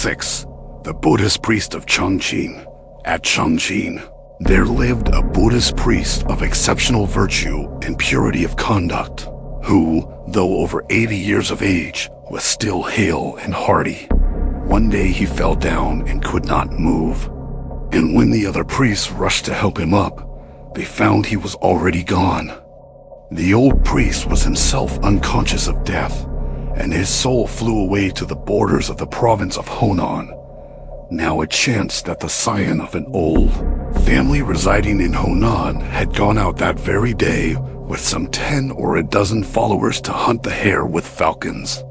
6. The Buddhist priest of Chongqing. At Chongqing, there lived a Buddhist priest of exceptional virtue and purity of conduct, who, though over 80 years of age, was still hale and hearty. One day he fell down and could not move, and when the other priests rushed to help him up, they found he was already gone. The old priest was himself unconscious of death, and his soul flew away to the borders of the province of Honan. Now it chanced that the scion of an old family residing in Honan had gone out that very day with some 10 or a dozen followers to hunt the hare with falcons.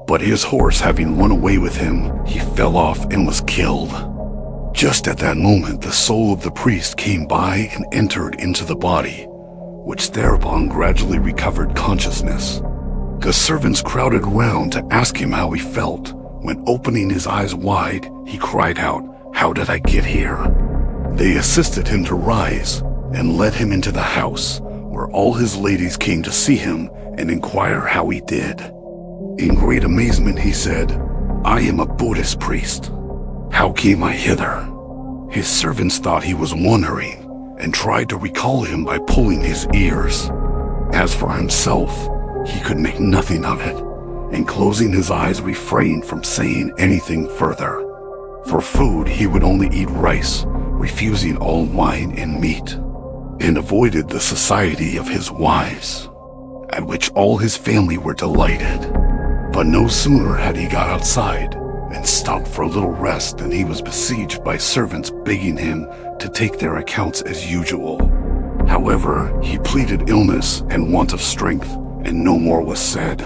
But his horse having run away with him, he fell off and was killed. Just at that moment, the soul of the priest came by and entered into the body, which thereupon gradually recovered consciousness. The servants crowded round to ask him how he felt. When opening his eyes wide, he cried out, "How did I get here?" They assisted him to rise and led him into the house, where all his ladies came to see him and inquire how he did. In great amazement he said, "I am a Buddhist priest. How came I hither?" His servants thought he was wandering and tried to recall him by pulling his ears. As for himself, he could make nothing of it, and closing his eyes refrained from saying anything further. For food he would only eat rice, refusing all wine and meat, and avoided the society of his wives, at which all his family were delighted. But no sooner had he got outside and stopped for a little rest than he was besieged by servants begging him to take their accounts as usual. However, he pleaded illness and want of strength, and no more was said.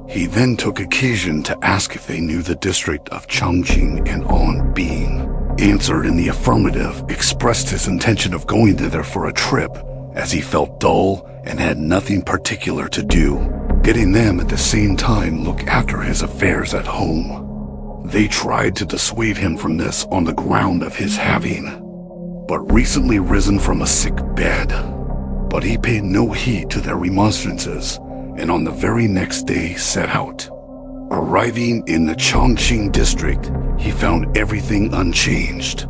He then took occasion to ask if they knew the district of Chongqing, and on being answered in the affirmative, expressed his intention of going thither for a trip, as he felt dull and had nothing particular to do, bidding them at the same time look after his affairs at home. They tried to dissuade him from this on the ground of his having but recently risen from a sick bed. But he paid no heed to their remonstrances, and on the very next day set out. Arriving in the Chongqing district, he found everything unchanged,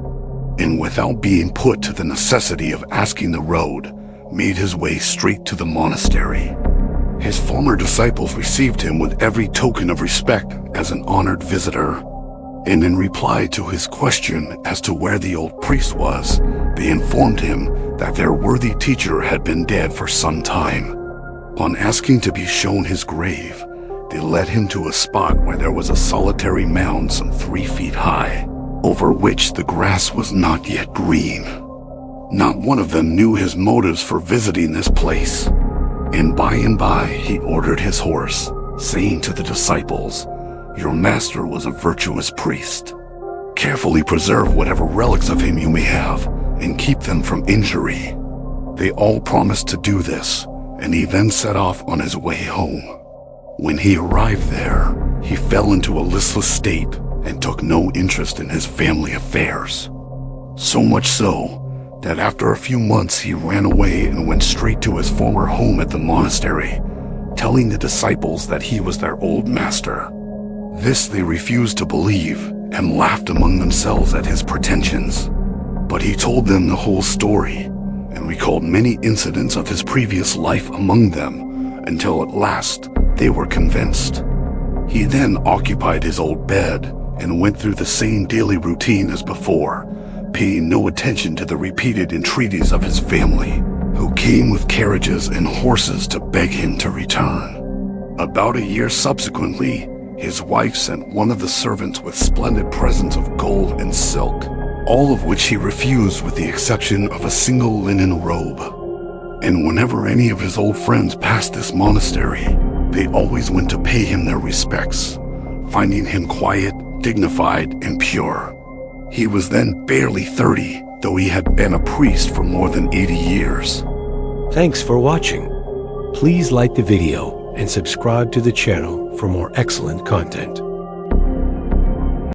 and without being put to the necessity of asking the road, made his way straight to the monastery. His former disciples received him with every token of respect as an honored visitor, and in reply to his question as to where the old priest was, they informed him that their worthy teacher had been dead for some time. On asking to be shown his grave, they led him to a spot where there was a solitary mound some 3 feet high, over which the grass was not yet green. Not one of them knew his motives for visiting this place, and by he ordered his horse, saying to the disciples, "Your master was a virtuous priest. Carefully preserve whatever relics of him you may have, and keep them from injury." They all promised to do this, and he then set off on his way home. When he arrived there, he fell into a listless state and took no interest in his family affairs. So much so, that after a few months he ran away and went straight to his former home at the monastery, telling the disciples that he was their old master. This they refused to believe and laughed among themselves at his pretensions. But he told them the whole story and recalled many incidents of his previous life among them, until at last they were convinced. He then occupied his old bed and went through the same daily routine as before, paying no attention to the repeated entreaties of his family, who came with carriages and horses to beg him to return. About a year subsequently, his wife sent one of the servants with splendid presents of gold and silk, all of which he refused with the exception of a single linen robe. And whenever any of his old friends passed this monastery, they always went to pay him their respects, finding him quiet, dignified, and pure. He was then barely 30, though he had been a priest for more than 80 years. Thanks for watching. Please like the video and subscribe to the channel for more excellent content.